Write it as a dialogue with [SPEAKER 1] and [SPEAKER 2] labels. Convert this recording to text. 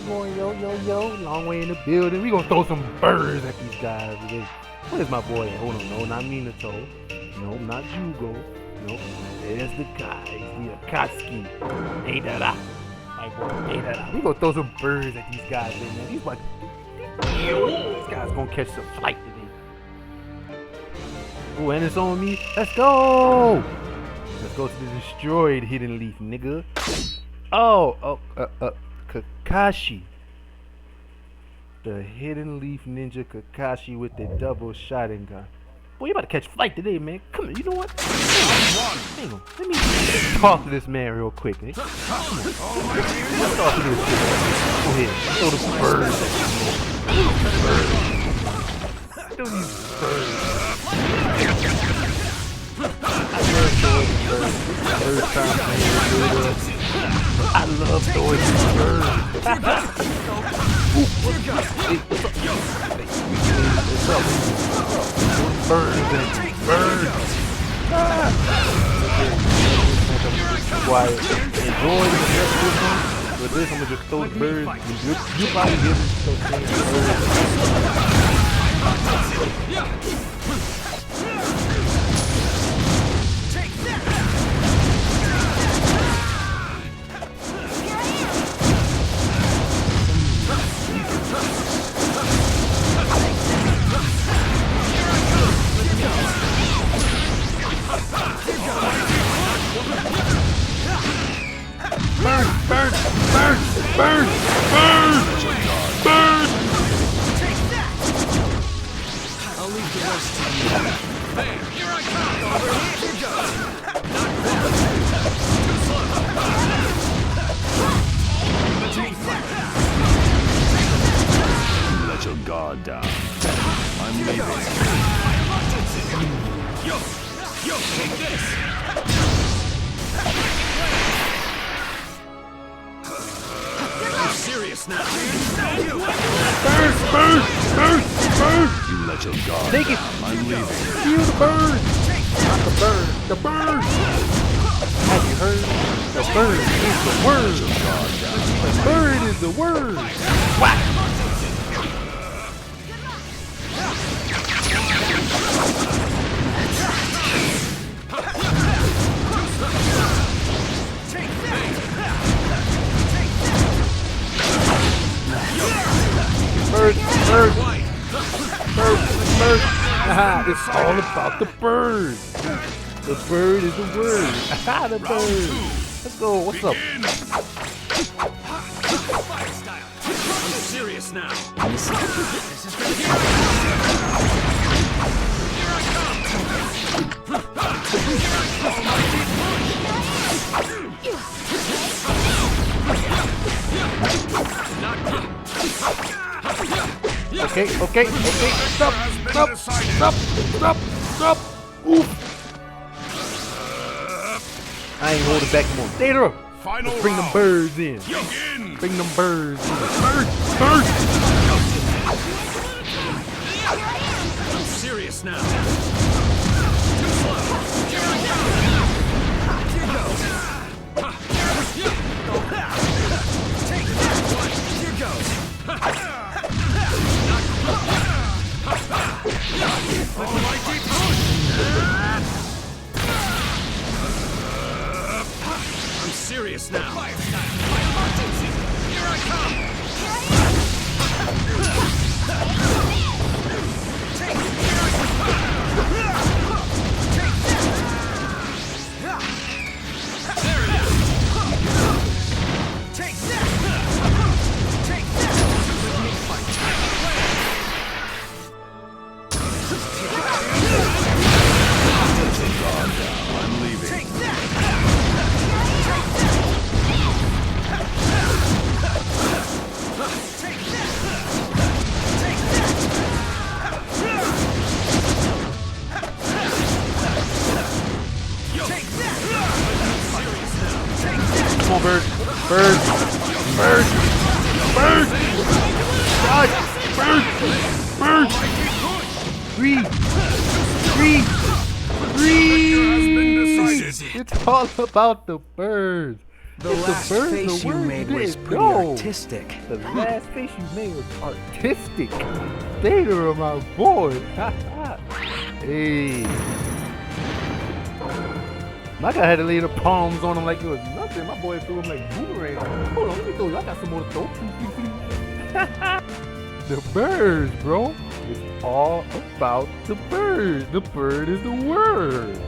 [SPEAKER 1] going, yo, long way in the building. We gonna throw some birds at these guys today. Where's my boy at? Hold on, no, not Minato. No, not Jugo. No, there's the guy, the Akatsuki. Deidara. My boy, Deidara. We gonna throw some birds at these guys, man. These guys gonna catch some flight today. Oh, and it's on me. Let's go! Let's go to the destroyed hidden leaf, nigga. Kakashi. The hidden leaf ninja Kakashi with the double Sharingan. Boy, you about to catch flight today, man. Come on, you know what? Hang on. Let me talk to this man real quick, man. Come on. Let's talk to this man. Go ahead. Throw the birds at you, man. Throw these birds. I love throwing these birds. What's up? Birds and birds. Quiet. Enjoy the rest of this one. With this, I'm gonna just throw the birds. You probably hear me throw birds. Burn!
[SPEAKER 2] I'll leave the rest to you. There, here I come! Here goes! Not too slow! Let your guard down. I'm leaving. Yo, take this! I'm serious now.
[SPEAKER 1] Bird!
[SPEAKER 2] You let your guard
[SPEAKER 1] Take it!
[SPEAKER 2] down. I'm leaving.
[SPEAKER 1] Feel the bird! Not the bird! The bird! Have you heard? The bird is the word! The bird is the word! Whack! Bird! Aha, it's all about the bird. The bird is the word. Aha, the bird. Let's go. What's up?
[SPEAKER 2] I'm serious now. This is gonna Here I
[SPEAKER 1] Okay. Stop. Oof. I ain't holding back no more. Data. Let's bring them birds in. Bring them birds in. Birds.
[SPEAKER 2] I'm serious now. I'm serious now. Here I come. I'm leaving.
[SPEAKER 1] Come on, bird. Bird. Three. It's all about the birds.
[SPEAKER 2] The
[SPEAKER 1] If
[SPEAKER 2] last
[SPEAKER 1] bird's
[SPEAKER 2] face
[SPEAKER 1] the
[SPEAKER 2] you
[SPEAKER 1] word,
[SPEAKER 2] made
[SPEAKER 1] you
[SPEAKER 2] was
[SPEAKER 1] didn't
[SPEAKER 2] pretty
[SPEAKER 1] know.
[SPEAKER 2] artistic.
[SPEAKER 1] The last face you made was artistic. Vader, my boy. Hey. My guy had to lay the palms on him like it was nothing. My boy threw him like boomerang. Hold on, let me throw you. I got some more to throw. The birds, bro. It's all about the bird. The bird is the word.